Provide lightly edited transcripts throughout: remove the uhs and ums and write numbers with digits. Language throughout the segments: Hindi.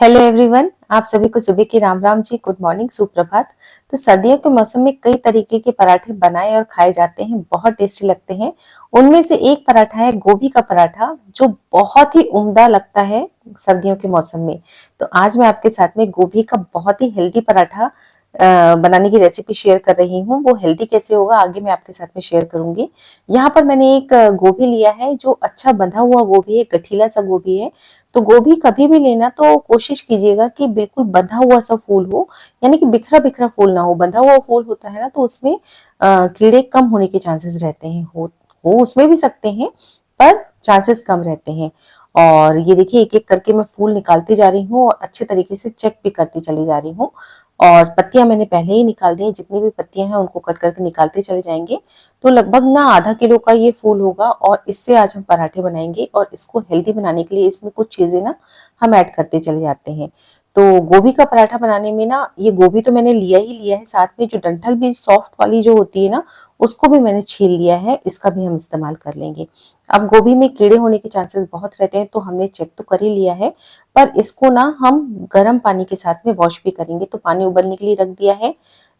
हेलो एवरीवन, आप सभी को सुबह की राम राम जी, गुड मॉर्निंग, सुप्रभात। तो सर्दियों के मौसम में कई तरीके के पराठे बनाए और खाए जाते हैं, बहुत टेस्टी लगते हैं। उनमें से एक पराठा है गोभी का पराठा, जो बहुत ही उम्दा लगता है सर्दियों के मौसम में। तो आज मैं आपके साथ में गोभी का बहुत ही हेल्दी पराठा बनाने की रेसिपी शेयर कर रही हूँ। वो हेल्दी कैसे होगा आगे मैं आपके साथ में शेयर करूंगी। यहाँ पर मैंने एक गोभी लिया है, जो अच्छा बंधा हुआ गोभी है, गठीला सा गोभी है। तो गोभी कभी भी लेना तो कोशिश कीजिएगा कि बिल्कुल बंधा हुआ सा फूल हो, यानी कि बिखरा बिखरा फूल ना हो। बंधा हुआ फूल होता है ना, तो उसमें कीड़े कम होने के चांसेस रहते हैं। हो उसमें भी सकते हैं, पर चांसेस कम रहते हैं। और ये देखिए, एक एक करके मैं फूल निकालती जा रही हूँ और अच्छे तरीके से चेक भी करती चली जा रही हूँ। और पत्तियां मैंने पहले ही निकाल दी हैं, जितनी भी पत्तियां हैं उनको कट करके निकालते चले जाएंगे। तो लगभग ना आधा किलो का ये फूल होगा, और इससे आज हम पराठे बनाएंगे। और इसको हेल्दी बनाने के लिए इसमें कुछ चीजें ना हम ऐड करते चले जाते हैं। तो गोभी का पराठा बनाने में ना, ये गोभी तो मैंने लिया ही लिया है, साथ में जो डंठल भी सॉफ्ट वाली जो होती है ना, उसको भी मैंने छील लिया है। इसका भी हम इस्तेमाल कर लेंगे। अब गोभी में कीड़े होने के चांसेस बहुत रहते हैं, तो हमने चेक तो कर ही लिया है। पर इसको ना हम गर्म पानी के साथ में वॉश भी करेंगे। तो पानी उबलने के लिए रख दिया है।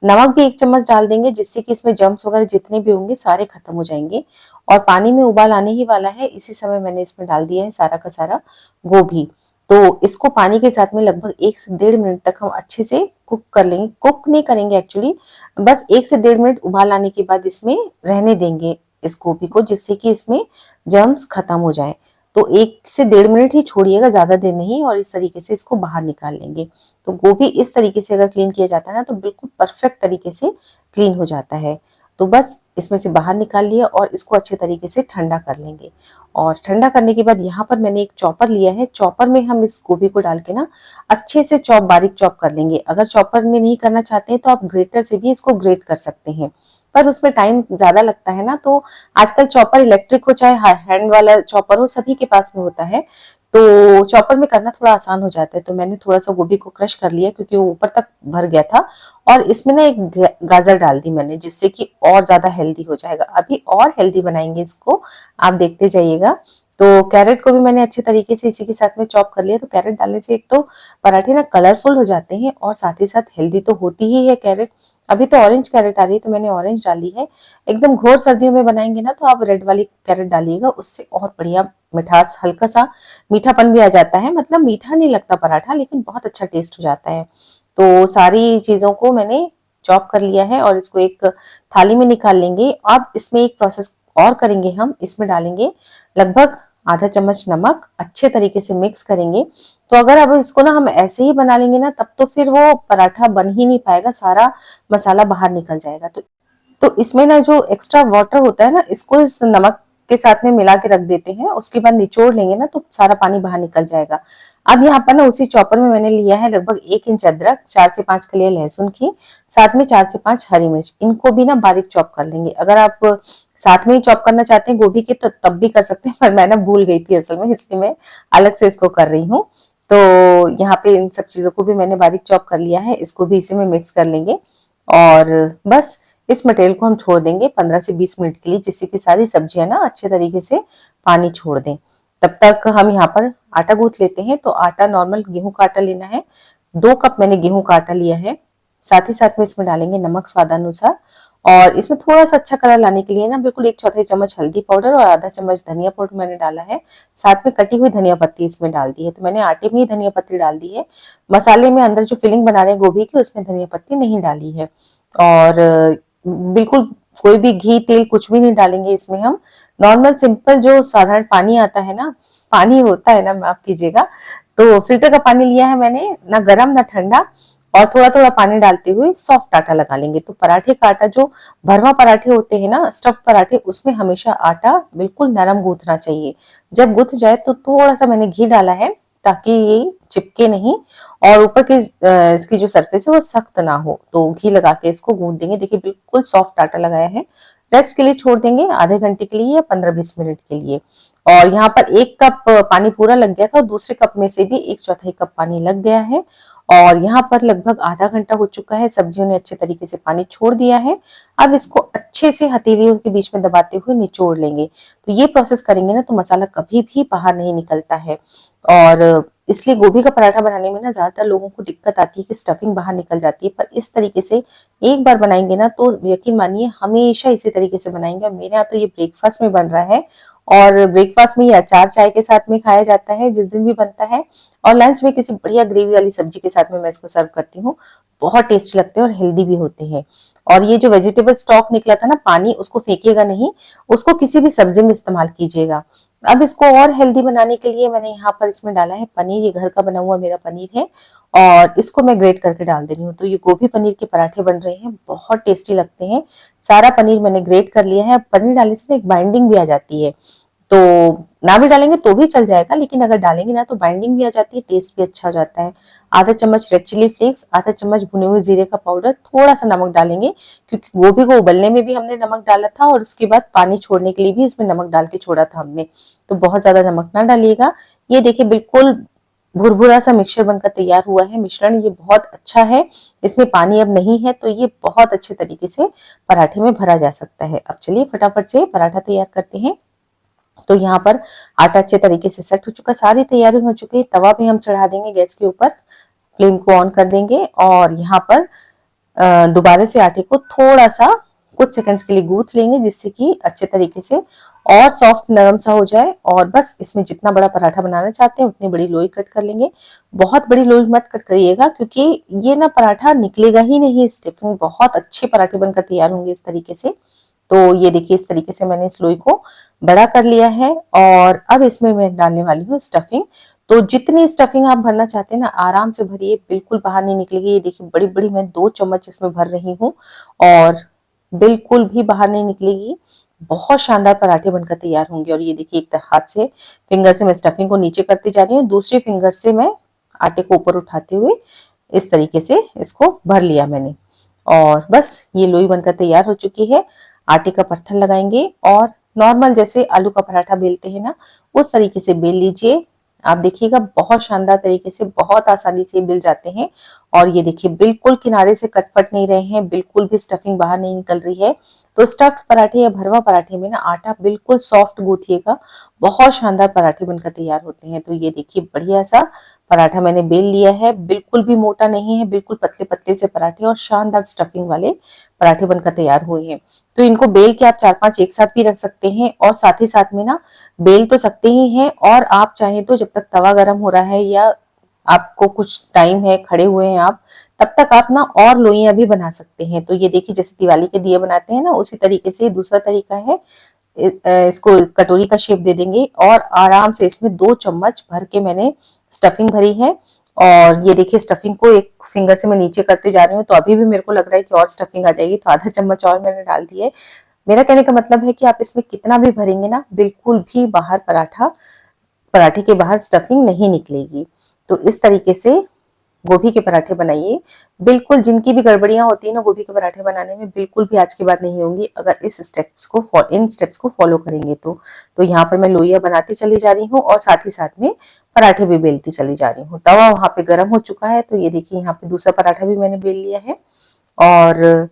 नमक भी 1 चम्मच डाल देंगे, जिससे कि इसमें जर्म्स वगैरह जितने भी होंगे सारे खत्म हो जाएंगे। और पानी में उबाल आने ही वाला है, इसी समय मैंने इसमें डाल दिया है सारा का सारा गोभी। तो इसको पानी के साथ में लगभग 1 से 1.5 मिनट तक हम अच्छे से कुक कर लेंगे। कुक नहीं करेंगे एक्चुअली, बस 1 से 1.5 मिनट उबाल आने के बाद इसमें रहने देंगे इस गोभी को, जिससे कि इसमें जर्म्स खत्म हो जाए। तो 1 से 1.5 मिनट ही छोड़िएगा, ज्यादा देर नहीं। और इस तरीके से इसको बाहर निकाल लेंगे। तो गोभी इस तरीके से अगर क्लीन किया जाता है ना, तो बिल्कुल परफेक्ट तरीके से क्लीन हो जाता है। तो बस इसमें से बाहर निकाल लिया और इसको अच्छे तरीके से ठंडा कर लेंगे। और ठंडा करने के बाद यहाँ पर मैंने एक चॉपर लिया है। चॉपर में हम इस गोभी को डाल के ना अच्छे से बारीक चॉप कर लेंगे। अगर चॉपर में नहीं करना चाहते हैं तो आप ग्रेटर से भी इसको ग्रेट कर सकते हैं, पर उसमें टाइम ज्यादा लगता है ना। तो आजकल चॉपर इलेक्ट्रिक हो चाहे हैंड वाला चॉपर हो, सभी के पास में होता है। तो चॉपर में करना थोड़ा आसान हो जाता है। तो मैंने थोड़ा सा गोभी को क्रश कर लिया, क्योंकि वो ऊपर तक भर गया था। और इसमें ना एक गाजर डाल दी मैंने, जिससे कि और ज्यादा हेल्दी हो जाएगा। अभी और हेल्दी बनाएंगे इसको, आप देखते जाइएगा। तो कैरेट को भी मैंने अच्छे तरीके से इसी के साथ में चॉप कर लिया। तो कैरेट डालने से एक तो पराठे ना कलरफुल हो जाते हैं, और साथ ही साथ हेल्दी तो होती ही है कैरेट। अभी तो ऑरेंज कैरेट आ रही है, तो मैंने ऑरेंज डाली है। एकदम घोर सर्दियों में बनाएंगे ना, तो आप रेड वाली कैरेट डालिएगा, उससे और बढ़िया मिठास, हल्का सा मीठापन भी आ जाता है। मतलब मीठा नहीं लगता पराठा, लेकिन बहुत अच्छा टेस्ट हो जाता है। तो सारी चीजों को मैंने चॉप कर लिया है और इसको एक थाली में निकाल लेंगे। अब इसमें एक प्रोसेस और करेंगे, हम इसमें डालेंगे लगभग आधा चम्मच नमक, अच्छे तरीके से मिक्स करेंगे। तो अगर अब इसको ना हम ऐसे ही बना लेंगे ना, तब तो फिर वो पराठा बन ही नहीं पाएगा, सारा मसाला बाहर निकल जाएगा। तो इसमें ना जो एक्स्ट्रा वाटर होता है ना, इसको इस नमक के साथ में मिला के रख देते हैं। उसके बाद निचोड़ लेंगे ना, तो सारा पानी बाहर निकल जाएगा। अब यहाँ पर ना उसी चॉपर में मैंने लिया है लगभग 1 इंच अदरक, 4 से 5 कलियां लहसुन की, साथ में 4 से 5 हरी मिर्च। इनको भी ना बारीक चॉप कर लेंगे। अगर आप साथ में ही चॉप करना चाहते हैं गोभी के, तो तब भी कर सकते हैं, पर मैं ना भूल गई थी असल में, इसलिए मैं अलग से इसको कर रही हूँ। तो यहाँ पे इन सब चीजों को भी मैंने बारीक चॉप कर लिया है, इसको भी इसी में मिक्स कर लेंगे। और बस इस मटेरियल को हम छोड़ देंगे 15 से 20 मिनट के लिए, जिससे कि सारी सब्जियां ना अच्छे तरीके से पानी छोड़ दें। तब तक हम यहाँ पर आटा गूंथ लेते हैं। तो आटा नॉर्मल गेहूं का आटा लेना है। 2 कप मैंने गेहूं का आटा लिया है। साथ ही साथ में इसमें डालेंगे नमक स्वादानुसार। और इसमें थोड़ा सा अच्छा कलर लाने के लिए ना बिल्कुल 1/4 चम्मच हल्दी पाउडर और आधा चम्मच धनिया पाउडर मैंने डाला है। साथ में कटी हुई धनिया पत्ती इसमें डाल दी है। तो मैंने आटे में ही धनिया पत्ती डाल दी है। मसाले में अंदर जो फिलिंग बना रहे हैं गोभी की, उसमें धनिया पत्ती नहीं डाली है। और बिल्कुल कोई भी घी तेल कुछ भी नहीं डालेंगे इसमें हम। नॉर्मल सिंपल जो साधारण पानी आता है ना, पानी होता है ना, माफ कीजिएगा। तो फिल्टर का पानी लिया है मैंने, ना गर्म ना ठंडा। और थोड़ा थोड़ा पानी डालते हुए सॉफ्ट आटा लगा लेंगे। तो पराठे का आटा, जो भरवा पराठे होते हैं ना, स्टफ पराठे, उसमें हमेशा आटा बिल्कुल नरम गूंथना चाहिए। जब गुथ जाए तो थोड़ा सा मैंने घी डाला है, ताकि ये चिपके नहीं। और ऊपर की इसकी जो सरफेस है वो सख्त ना हो। तो घी लगा के इसको गूंथ देंगे। देखिए बिल्कुल सॉफ्ट आटा लगाया है। रेस्ट के लिए छोड़ देंगे आधे घंटे के लिए या 15-20 मिनट के लिए। और यहाँ पर 1 कप पानी पूरा लग गया था, और दूसरे कप में से भी 1/4 कप पानी लग गया है। और यहाँ पर लगभग आधा घंटा हो चुका है, सब्जियों ने अच्छे तरीके से पानी छोड़ दिया है। अब इसको अच्छे से हथेलियों के बीच में दबाते हुए निचोड़ लेंगे। तो ये प्रोसेस करेंगे ना, तो मसाला कभी भी बाहर नहीं निकलता है। और इसलिए गोभी का पराठा बनाने में ना ज्यादातर लोगों को दिक्कत आती है कि स्टफिंग बाहर निकल जाती है, पर इस तरीके से एक बार बनाएंगे ना तो यकीन मानिए हमेशा इसी तरीके से बनाएंगे। और मेरे यहाँ तो ये ब्रेकफास्ट में बन रहा है, और ब्रेकफास्ट में ये अचार चाय के साथ में खाया जाता है जिस दिन भी बनता है, और लंच में किसी बढ़िया ग्रेवी वाली सब्जी के साथ में मैं इसको सर्व करती हूँ। बहुत टेस्टी लगते हैं और हेल्दी भी होते हैं। और ये जो वेजिटेबल स्टॉक निकला था ना पानी, उसको फेंकिएगा नहीं, उसको किसी भी सब्जी में इस्तेमाल कीजिएगा। अब इसको और हेल्दी बनाने के लिए मैंने यहाँ पर इसमें डाला है पनीर। ये घर का बना हुआ मेरा पनीर है और इसको मैं ग्रेट करके डाल दे रही हूँ। तो ये गोभी पनीर के पराठे बन रहे हैं, बहुत टेस्टी लगते हैं। सारा पनीर मैंने ग्रेट कर लिया है। पनीर डालने से ना एक बाइंडिंग भी आ जाती है, तो ना भी डालेंगे तो भी चल जाएगा, लेकिन अगर डालेंगे ना तो बाइंडिंग भी आ जाती है, टेस्ट भी अच्छा हो जाता है। आधा चम्मच रेड चिली फ्लेक्स, आधा चम्मच भुने हुए जीरे का पाउडर, थोड़ा सा नमक डालेंगे क्योंकि गोभी को उबलने में भी हमने नमक डाला था और उसके बाद पानी छोड़ने के लिए भी इसमें नमक डाल के छोड़ा था हमने, तो बहुत ज्यादा नमक ना डालिएगा। ये देखिए बिल्कुल भुरभुरा सा मिक्सचर बनकर तैयार हुआ है मिश्रण। ये बहुत अच्छा है, इसमें पानी अब नहीं है, तो ये बहुत अच्छे तरीके से पराठे में भरा जा सकता है। अब चलिए फटाफट से पराठा तैयार करते हैं। तो यहाँ पर आटा अच्छे तरीके से सेट हो चुका, सारी तैयारी हो चुकी है। तवा भी हम चढ़ा देंगे गैस के ऊपर, फ्लेम को ऑन कर देंगे और यहाँ पर दोबारा से आटे को थोड़ा सा कुछ सेकंड्स के लिए गूंथ लेंगे, जिससे कि अच्छे तरीके से और सॉफ्ट नरम सा हो जाए। और बस इसमें जितना बड़ा पराठा बनाना चाहते हैं उतनी बड़ी लोई कट कर लेंगे। बहुत बड़ी लोई मत कट करिएगा क्योंकि ये ना पराठा निकलेगा ही नहीं, स्टफिंग बहुत अच्छे पराठे बनकर तैयार होंगे इस तरीके से। तो ये देखिए इस तरीके से मैंने इस लोई को बड़ा कर लिया है और अब इसमें मैं डालने वाली हूँ स्टफिंग। तो जितनी स्टफिंग आप भरना चाहते हैं ना आराम से भरिए, बिल्कुल बाहर नहीं निकलेगी। ये देखिए बड़ी बड़ी मैं 2 चम्मच इसमें भर रही हूँ और बिल्कुल भी बाहर नहीं निकलेगी। बहुत शानदार पराठे बनकर तैयार होंगे। और ये देखिए एक हाथ से फिंगर से मैं स्टफिंग को नीचे करती जा रही हूँ, दूसरे फिंगर से मैं आटे को ऊपर उठाते हुए इस तरीके से इसको भर लिया मैंने। और बस ये लोई बनकर तैयार हो चुकी है। आटे का पत्थर लगाएंगे और नॉर्मल जैसे आलू का पराठा बेलते हैं ना उस तरीके से बेल लीजिए। आप देखिएगा बहुत शानदार तरीके से बहुत आसानी से बेल जाते हैं। और ये देखिए बिल्कुल किनारे से कटपट नहीं रहे हैं, बिल्कुल भी स्टफिंग बाहर नहीं निकल रही है। तो स्टफ्ड पराठे या भरवा पराठे में ना आटा बिल्कुल सॉफ्ट गूंथिएगा, बहुत शानदार पराठे बनकर तैयार होते हैं। तो ये देखिए बढ़िया सा पराठा मैंने बेल लिया है, बिल्कुल भी मोटा नहीं है, बिल्कुल पतले पतले से पराठे और शानदार स्टफिंग वाले पराठे बनकर तैयार हुए हैं। तो इनको बेल के आप 4-5 एक साथ भी रख सकते हैं और साथ ही साथ में ना बेल तो सकते ही हैं, और आप चाहें तो जब तक तवा गर्म हो रहा है या आपको कुछ टाइम है खड़े हुए हैं आप, तब तक आप ना और लोइयां भी बना सकते हैं। तो ये देखिए जैसे दिवाली के दिए बनाते हैं ना उसी तरीके से दूसरा तरीका है। इसको कटोरी का शेप दे देंगे और आराम से इसमें 2 चम्मच भर के मैंने स्टफिंग भरी है। और ये देखिए स्टफिंग को एक फिंगर से मैं नीचे करते जा रही हूँ, तो अभी भी मेरे को लग रहा है कि और स्टफिंग आ जाएगी, तो आधा चम्मच और मैंने डाल दी है। मेरा कहने का मतलब है कि आप इसमें कितना भी भरेंगे ना बिल्कुल भी बाहर पराठे के बाहर स्टफिंग नहीं निकलेगी। तो इस तरीके से गोभी के पराठे बनाइए। बिल्कुल जिनकी भी गड़बड़ियां होती है ना गोभी के पराठे बनाने में, बिल्कुल भी आज के बाद नहीं होंगी अगर इन स्टेप्स को फॉलो करेंगे तो यहाँ पर मैं लोइयां बनाती चली जा रही हूँ और साथ ही साथ में पराठे भी बेलती चली जा रही हूँ। तवा वहां पे गर्म हो चुका है, तो ये देखिए यहाँ पे दूसरा पराठा भी मैंने बेल लिया है। और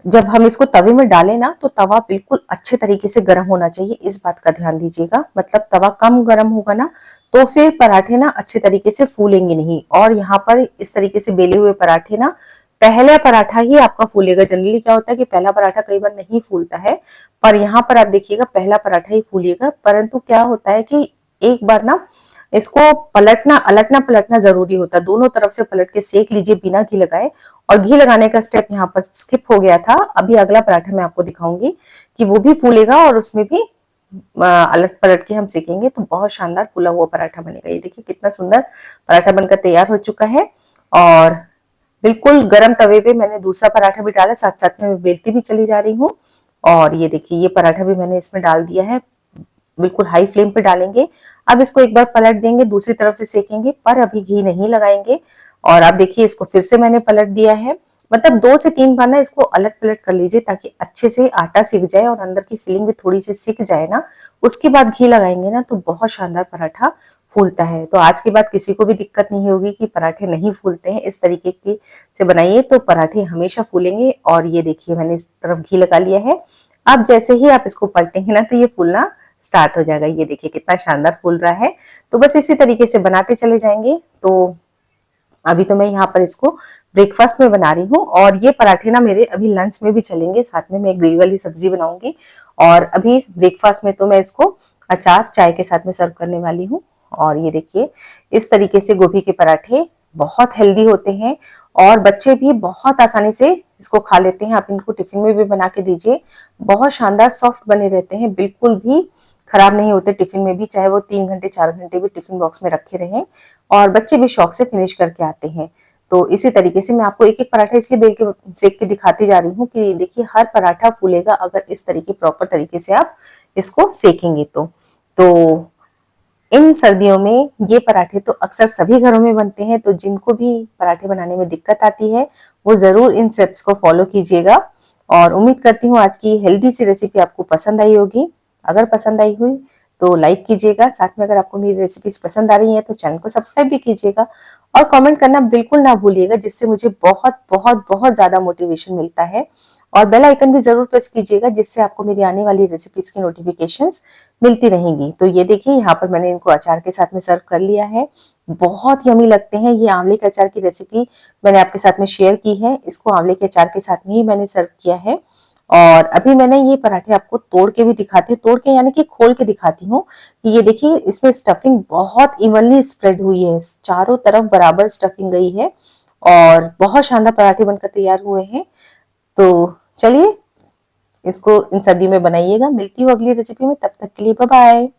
जब हम इसको तवे में डालें ना तो तवा बिल्कुल अच्छे तरीके से गर्म होना चाहिए, इस बात का ध्यान दीजिएगा। मतलब तवा कम गर्म होगा ना तो फिर पराठे ना अच्छे तरीके से फूलेंगे नहीं। और यहाँ पर इस तरीके से बेले हुए पराठे ना पहला पराठा ही आपका फूलेगा। जनरली क्या होता है कि पहला पराठा कई बार नहीं फूलता है, पर यहाँ पर आप देखिएगा पहला पराठा ही फूलेगा। परंतु क्या होता है कि एक बार ना इसको अलटना पलटना जरूरी होता है। दोनों तरफ से पलट के सेक लीजिए बिना घी लगाए। और घी लगाने का स्टेप यहाँ पर स्किप हो गया था। अभी अगला पराठा मैं आपको दिखाऊंगी कि वो भी फूलेगा और उसमें भी अलट पलट के हम सेकेंगे तो बहुत शानदार फूला हुआ पराठा बनेगा। ये देखिए कितना सुंदर पराठा बनकर तैयार हो चुका है। और बिल्कुल गरम तवे पे मैंने दूसरा पराठा भी डाला, साथ साथ में मैं बेलती भी चली जा रही हूँ। और ये देखिए ये पराठा भी मैंने इसमें डाल दिया है, बिल्कुल हाई फ्लेम पे डालेंगे। अब इसको एक बार पलट देंगे, दूसरी तरफ से सेकेंगे, पर अभी घी नहीं लगाएंगे। और आप देखिए इसको फिर से मैंने पलट दिया है। मतलब 2 से 3 बार ना इसको अलट पलट कर लीजिए ताकि अच्छे से आटा सिक जाए और अंदर की फिलिंग भी थोड़ी सी सिक जाए ना, उसके बाद घी लगाएंगे ना तो बहुत शानदार पराठा फूलता है। तो आज के बाद किसी को भी दिक्कत नहीं होगी कि पराठे नहीं फूलते हैं। इस तरीके की से बनाइए तो पराठे हमेशा फूलेंगे। और ये देखिए मैंने इस तरफ घी लगा लिया है। अब जैसे ही आप इसको पलटेंगे ना तो ये फूलना स्टार्ट हो जाएगा। ये देखिए कितना शानदार फूल रहा है। तो बस इसी तरीके से बनाते चले जाएंगे। तो अभी तो मैं यहाँ पर इसको ब्रेकफास्ट में बना रही हूँ और ये पराठे ना मेरे अभी लंच में भी चलेंगे, साथ में मैं ग्रेवी वाली सब्जी बनाऊंगी। और अभी ब्रेकफास्ट में तो मैं इसको अचार चाय के साथ में सर्व करने वाली हूँ। और ये देखिए इस तरीके से गोभी के पराठे बहुत हेल्दी होते हैं और बच्चे भी बहुत आसानी से इसको खा लेते हैं। आप इनको टिफिन में भी बना के दीजिए, बहुत शानदार सॉफ्ट बने रहते हैं, बिल्कुल भी खराब नहीं होते टिफिन में भी, चाहे वो 3 घंटे 4 घंटे भी टिफिन बॉक्स में रखे रहें और बच्चे भी शौक से फिनिश करके आते हैं। तो इसी तरीके से मैं आपको एक एक पराठा इसलिए बेल के सेक के दिखाती जा रही हूँ कि देखिए हर पराठा फूलेगा अगर इस तरीके प्रॉपर तरीके से आप इसको सेकेंगे तो इन सर्दियों में ये पराठे तो अक्सर सभी घरों में बनते हैं। तो जिनको भी पराठे बनाने में दिक्कत आती है वो जरूर इन स्टेप्स को फॉलो कीजिएगा। और उम्मीद करती हूँ आज की हेल्दी सी रेसिपी आपको पसंद आई होगी। अगर पसंद आई हुई तो लाइक कीजिएगा, साथ में अगर आपको मेरी रेसिपीज पसंद आ रही है तो चैनल को सब्सक्राइब भी कीजिएगा और कमेंट करना बिल्कुल ना भूलिएगा, जिससे मुझे बहुत बहुत बहुत ज्यादा मोटिवेशन मिलता है। और बेल आइकन भी जरूर प्रेस कीजिएगा जिससे आपको मेरी आने वाली रेसिपीज की नोटिफिकेशंस मिलती रहेंगी। तो ये देखिए यहाँ पर मैंने इनको अचार के साथ में सर्व कर लिया है, बहुत यमी लगते हैं। ये आंवले के अचार की रेसिपी मैंने आपके साथ में शेयर की है, इसको आंवले के अचार के साथ में ही मैंने सर्व किया है। और अभी मैंने ये पराठे आपको तोड़ के भी दिखाती हूँ, तोड़ के यानी कि खोल के दिखाती हूँ कि ये देखिए इसमें स्टफिंग बहुत इवनली स्प्रेड हुई है, चारों तरफ बराबर स्टफिंग गई है और बहुत शानदार पराठे बनकर तैयार हुए हैं। तो चलिए इसको इन सर्दियों में बनाइएगा। मिलती हूँ अगली रेसिपी में, तब तक के लिए बाय बाय।